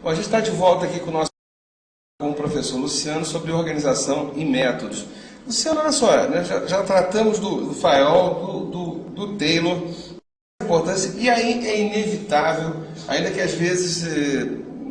Bom, a gente está de volta aqui com o professor Luciano sobre organização e métodos. Luciano, olha só, né, já tratamos do Fayol, do Taylor, importância, e aí é inevitável, ainda que às vezes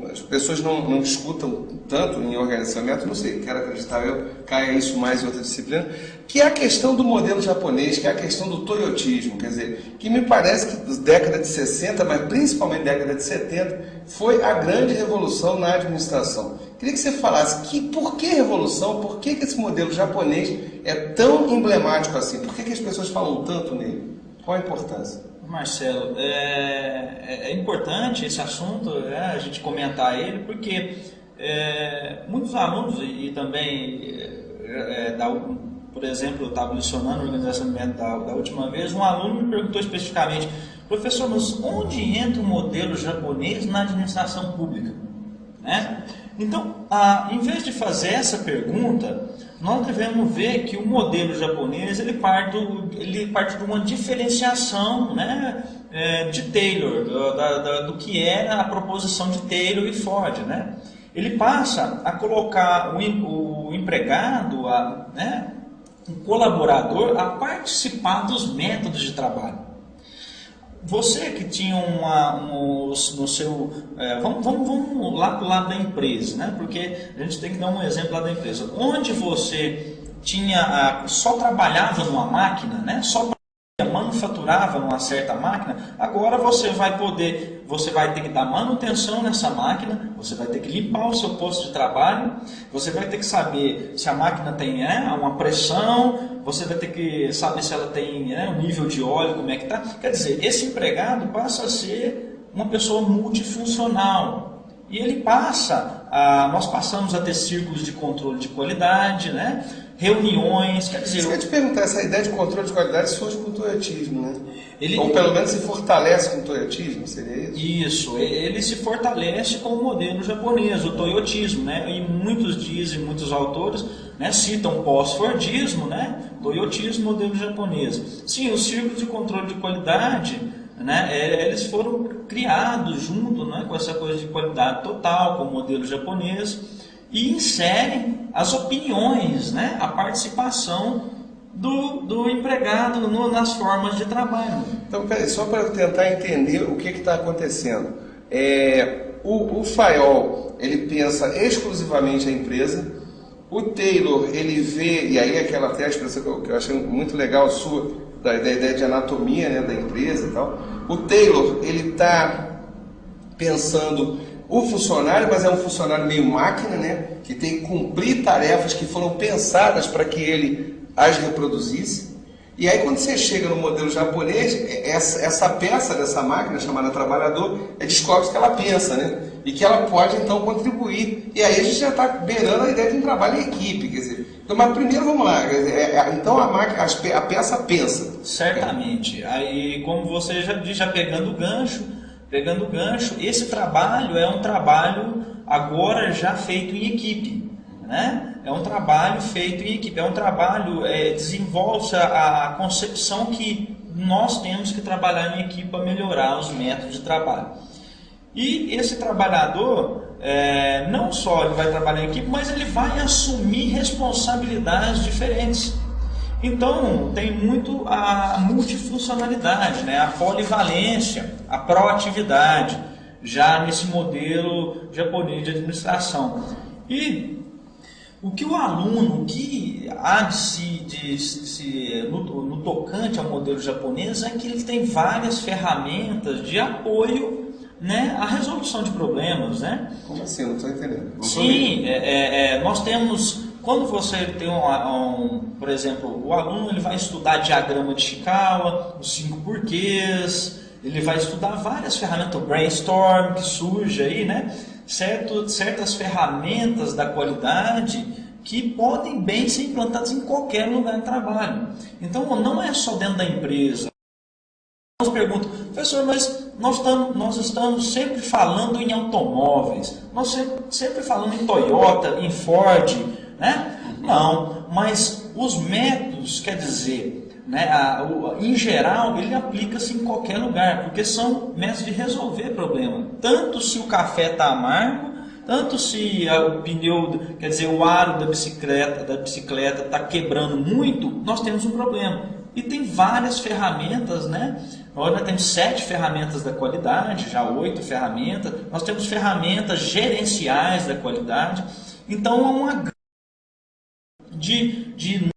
as pessoas não discutam tanto em organização e método, não sei, quero acreditar caia isso mais em outra disciplina, que é a questão do modelo japonês, que é a questão do toyotismo, quer dizer, que me parece que da década de 60, mas principalmente da década de 70, foi a grande revolução na administração. Queria que você falasse por que revolução, por que esse modelo japonês é tão emblemático assim, por que as pessoas falam tanto nele, qual a importância? Marcelo, é importante esse assunto, a gente comentar ele, porque muitos alunos, e também, por exemplo, eu estava lecionando a organização de método da última vez, um aluno me perguntou especificamente: professor, mas onde entra o modelo japonês na administração pública? Né? Então, em vez de fazer essa pergunta, nós devemos ver que o modelo japonês ele parte de uma diferenciação, né, de Taylor, do que era a proposição de Taylor e Ford. Né? Ele passa a colocar o empregado, o colaborador, a participar dos métodos de trabalho. Você que tinha no seu... vamos lá para o lado da empresa, né? Porque a gente tem que dar um exemplo lá da empresa. Onde você só trabalhava numa máquina, né? Só manufaturava numa certa máquina, agora você vai ter que dar manutenção nessa máquina, você vai ter que limpar o seu posto de trabalho, você vai ter que saber se a máquina tem uma pressão, você vai ter que saber se ela tem um nível de óleo, como é que está. Quer dizer, esse empregado passa a ser uma pessoa multifuncional. E ele nós passamos a ter círculos de controle de qualidade, né? Reuniões, quer dizer... Isso que eu ia te perguntar, essa ideia de controle de qualidade surge com o toyotismo, né? Ou pelo menos se fortalece com o toyotismo, seria isso? Isso, ele se fortalece com o modelo japonês, o toyotismo, né? E muitos autores, né, citam pós-fordismo, né? Toyotismo, modelo japonês. Sim, os círculos de controle de qualidade, né, eles foram criados junto, né, com essa coisa de qualidade total, com o modelo japonês, e inserem as opiniões, né, a participação do empregado nas formas de trabalho. Então, peraí, só para tentar entender o que está acontecendo. O Fayol, ele pensa exclusivamente a empresa. O Taylor, ele vê, e aí aquela até a expressão que eu achei muito legal sua, da ideia de anatomia, né, da empresa e tal. O Taylor, ele está pensando o funcionário, mas é um funcionário meio máquina, né, que tem que cumprir tarefas que foram pensadas para que ele as reproduzisse. E aí quando você chega no modelo japonês, essa peça dessa máquina, chamada trabalhador, descobre que ela pensa, né, e que ela pode então contribuir. E aí a gente já está beirando a ideia de um trabalho em equipe, quer dizer. Então, mas primeiro vamos lá, então a peça pensa. Certamente. Aí, como você já disse, pegando o gancho, esse trabalho é um trabalho agora já feito em equipe, né? É um trabalho feito em equipe, é um trabalho, desenvolve a concepção que nós temos que trabalhar em equipe para melhorar os métodos de trabalho. E esse trabalhador, não só ele vai trabalhar em equipe, mas ele vai assumir responsabilidades diferentes. Então, tem muito a multifuncionalidade, né? A polivalência, a proatividade, já nesse modelo japonês de administração. E o que o aluno, que há no tocante ao modelo japonês, é que ele tem várias ferramentas de apoio, né, à resolução de problemas. Né? Como assim? Não estou entendendo. Sim, nós temos... Quando você tem por exemplo, o aluno ele vai estudar diagrama de Chikawa, os 5 porquês, ele vai estudar várias ferramentas, o brainstorm que surge aí, né? Certas ferramentas da qualidade que podem bem ser implantadas em qualquer lugar de trabalho. Então, não é só dentro da empresa. Nos perguntam, professor, mas nós estamos sempre falando em automóveis, nós sempre falando em Toyota, em Ford, né? Não, mas os métodos, quer dizer, né, em geral, ele aplica-se em qualquer lugar, porque são métodos de resolver problema. Tanto se o café está amargo, tanto se o pneu, quer dizer, o aro da bicicleta está quebrando muito, nós temos um problema. E tem várias ferramentas, né? Nós temos 7 ferramentas da qualidade, já 8 ferramentas. Nós temos ferramentas gerenciais da qualidade. Então, há uma de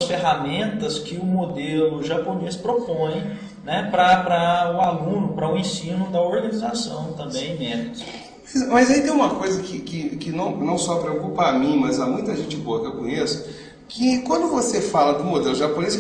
ferramentas que o modelo japonês propõe, né, para o aluno, para o ensino da organização também, métodos. Mas aí tem uma coisa que não só preocupa a mim, mas a muita gente boa que eu conheço, que quando você fala do modelo japonês,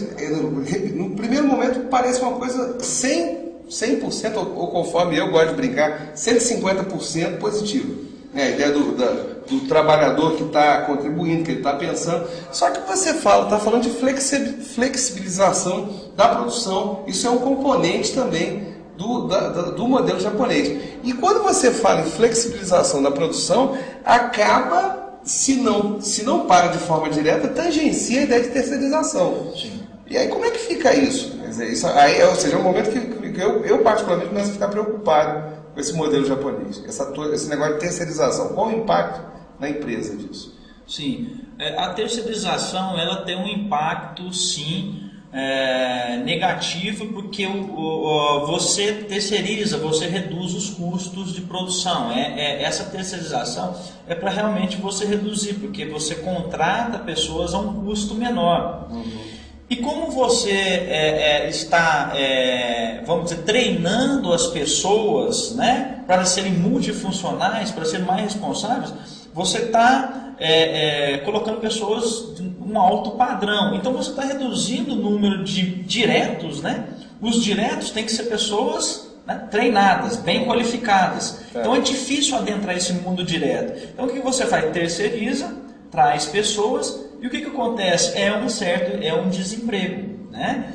no primeiro momento parece uma coisa 100% ou conforme eu gosto de brincar, 150% positivo. A ideia do trabalhador que está contribuindo, que ele está pensando. Só que você está falando de flexibilização da produção. Isso é um componente também do modelo japonês. E quando você fala em flexibilização da produção, acaba, se não para de forma direta, tangencia a ideia de terceirização. Sim. E aí como é que fica isso? Quer dizer, isso aí, ou seja, é um momento que eu particularmente começo a ficar preocupado com esse modelo japonês, esse negócio de terceirização. Qual o impacto na empresa disso? Sim, a terceirização ela tem um impacto, sim, negativo, porque você terceiriza, você reduz os custos de produção. Essa terceirização é para realmente você reduzir, porque você contrata pessoas a um custo menor. Uhum. E como você está, vamos dizer, treinando as pessoas, né, para serem multifuncionais, para serem mais responsáveis, você está colocando pessoas de um alto padrão. Então você está reduzindo o número de diretos, né? Os diretos têm que ser pessoas, né, treinadas, bem qualificadas. Então é difícil adentrar esse mundo direto. Então o que você faz? Terceiriza, traz pessoas. E o que acontece? É um desemprego, né?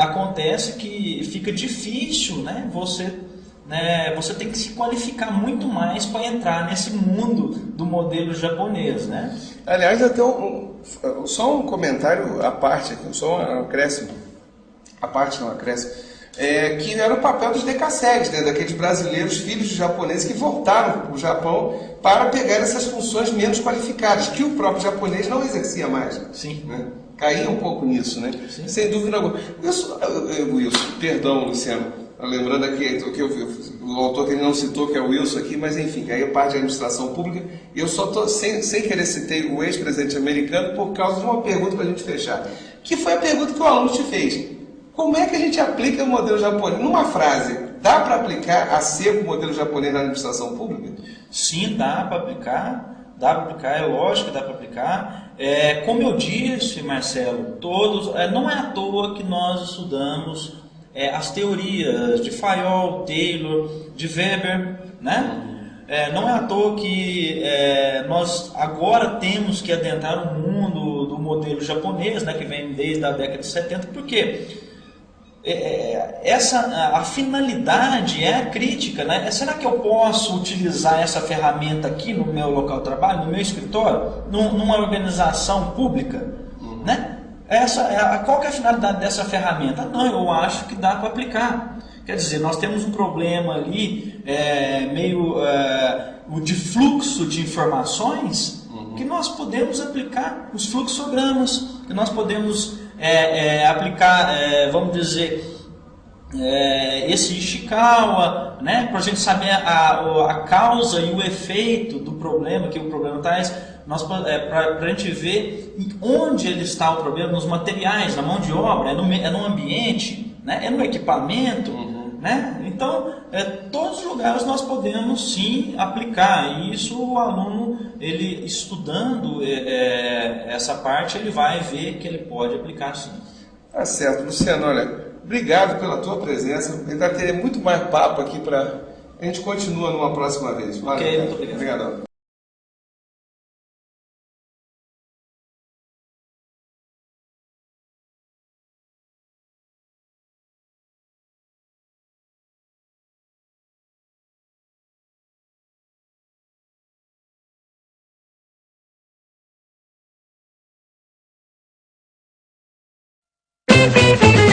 Acontece que fica difícil, né? Você tem que se qualificar muito mais para entrar nesse mundo do modelo japonês, né? Aliás, até só um comentário à parte aqui, só um acréscimo, a parte não acréscimo, que era o papel dos decassegues, né, daqueles brasileiros, filhos de japoneses que voltaram para o Japão para pegar essas funções menos qualificadas, que o próprio japonês não exercia mais. Sim. Né? Caía um pouco nisso, né? Sim. Sem dúvida alguma. Wilson, perdão, Luciano, lembrando aqui que o autor que ele não citou, que é o Wilson aqui, mas enfim, que aí é parte da administração pública, e eu só estou, sem querer citei o ex-presidente americano por causa de uma pergunta para a gente fechar, que foi a pergunta que o aluno te fez. Como é que a gente aplica o modelo japonês? Numa frase, dá para aplicar a seco o modelo japonês na administração pública? Sim, dá para aplicar, é lógico que dá para aplicar. Como eu disse, Marcelo, não é à toa que nós estudamos as teorias de Fayol, Taylor, de Weber, né? Não é à toa que nós agora temos que adentrar o mundo do modelo japonês, né, que vem desde a década de 70, porque a finalidade é a crítica, né? Será que eu posso utilizar essa ferramenta aqui no meu local de trabalho, no meu escritório, numa organização pública, né? Qual que é a finalidade dessa ferramenta? Não, eu acho que dá para aplicar. Quer dizer, nós temos um problema ali, o de fluxo de informações, que nós podemos aplicar os fluxogramas, que nós podemos aplicar, vamos dizer, esse Ishikawa, né, para a gente saber a causa e o efeito do problema que o problema traz, para a gente ver onde ele está o problema, nos materiais, na mão de obra, é no ambiente, né, é no equipamento, né? Então, todos os lugares nós podemos sim aplicar, e isso o aluno, ele estudando essa parte, ele vai ver que ele pode aplicar sim. Tá certo, Luciano, olha, obrigado pela tua presença, ainda teria muito mais papo aqui para a gente continua numa próxima vez. Valeu, ok, muito obrigado. Obrigadão. Música